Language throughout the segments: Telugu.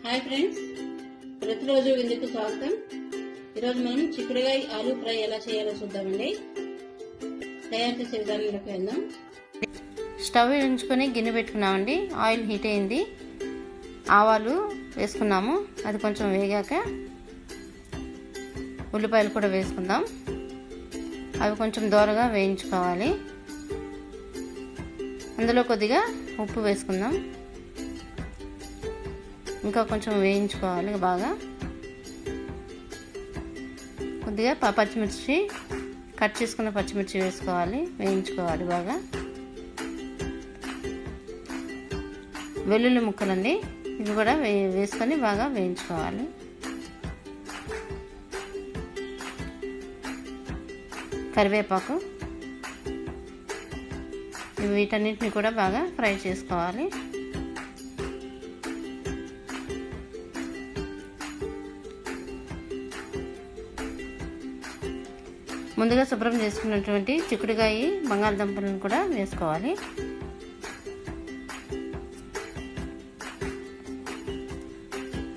హాయ్ ఫ్రెండ్స్, ప్రతిరోజు విందుకు స్వాగతం. ఈరోజు మనం చిక్కుడుకాయ ఆలూ ఫ్రై ఎలా చేయాలో చూద్దామండి. తయారు చేసే విధానంలోకి వెళ్దాం. స్టవ్ ఉంచుకొని గిన్నె పెట్టుకున్నామండి. ఆయిల్ హీట్ అయింది. ఆవాలు వేసుకున్నాము. అది కొంచెం వేగాక ఉల్లిపాయలు కూడా వేసుకుందాం. అవి కొంచెం దోరగా వేయించుకోవాలి. అందులో కొద్దిగా ఉప్పు వేసుకుందాం. ఇంకా కొంచెం వేయించుకోవాలి బాగా. కొద్దిగా పచ్చిమిర్చి కట్ చేసుకున్న పచ్చిమిర్చి వేసుకోవాలి, వేయించుకోవాలి బాగా. వెల్లుల్లి ముక్కలండి, ఇవి కూడా వేసుకొని బాగా వేయించుకోవాలి. కరివేపాకు, వీటన్నిటిని కూడా బాగా ఫ్రై చేసుకోవాలి. ముందుగా శుభ్రం చేసుకున్నటువంటి చిక్కుడుకాయ బంగాళదుంపలను కూడా వేసుకోవాలి.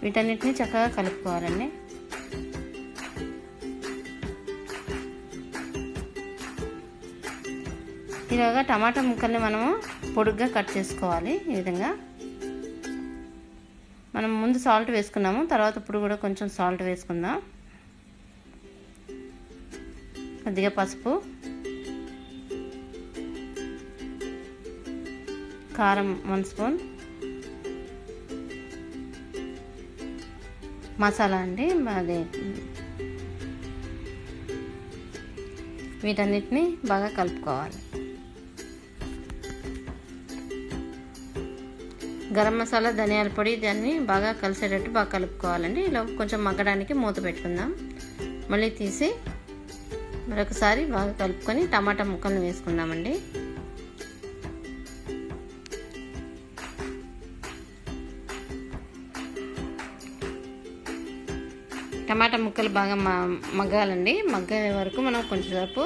వీటన్నిటిని చక్కగా కలుపుకోవాలండి. ఇలాగా టమాటా ముక్కల్ని మనము పొడుగ్గా కట్ చేసుకోవాలి. ఈ విధంగా మనం ముందు సాల్ట్ వేసుకున్నాము, తర్వాత ఇప్పుడు కూడా కొంచెం సాల్ట్ వేసుకుందాం. కొద్దిగా పసుపు, కారం 1 స్పూన్, మసాలా అండి అదే. వీటన్నిటిని బాగా కలుపుకోవాలి. గరం మసాలా, ధనియాల పొడి, దాన్ని బాగా కలిసేటట్టు బాగా కలుపుకోవాలండి. ఇలా కొంచెం మగ్గడానికి మూత పెట్టుకుందాం. మళ్ళీ తీసి మరొకసారి బాగా కలుపుకొని టమాటా ముక్కలను వేసుకుందామండి. టమాటా ముక్కలు బాగా మగ్గాలండి. మగ్గే వరకు మనం కొంచెంసేపు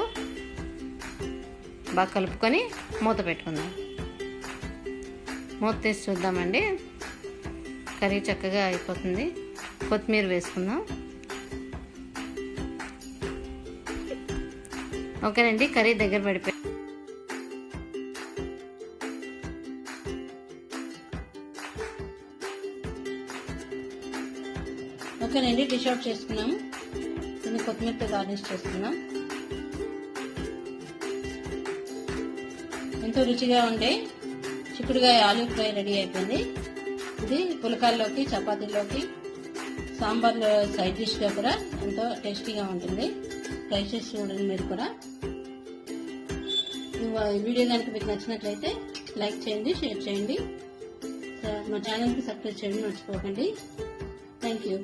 బాగా కలుపుకొని మూత పెట్టుకుందాం. మూత తీసి చూద్దామండి. కర్రీ చక్కగా అయిపోతుంది. కొత్తిమీర వేసుకుందాం. ఓకేనండి, కర్రీ దగ్గర పడిపోయి ఓకేనండి, డిష్ అవుట్ చేసుకున్నాము. దీన్ని కొత్తిమీరతో గార్నిష్ చేసుకున్నాం. ఎంతో రుచిగా ఉండే చిక్కుడుకాయ ఆలూ ఫ్రై రెడీ అయిపోయింది. ఇది పులకాల్లోకి, చపాతీలోకి, సాంబార్లో సైడ్ డిష్గా కూడా ఎంతో టేస్టీగా ఉంటుంది. ట్రై చేసి చూడండి మీరు కూడా. ఈ వీడియో కనుక మీకు నచ్చినట్లయితే లైక్ చేయండి, షేర్ చేయండి. మా ఛానల్కి సబ్స్క్రైబ్ చేయడం మర్చిపోకండి. Thank you.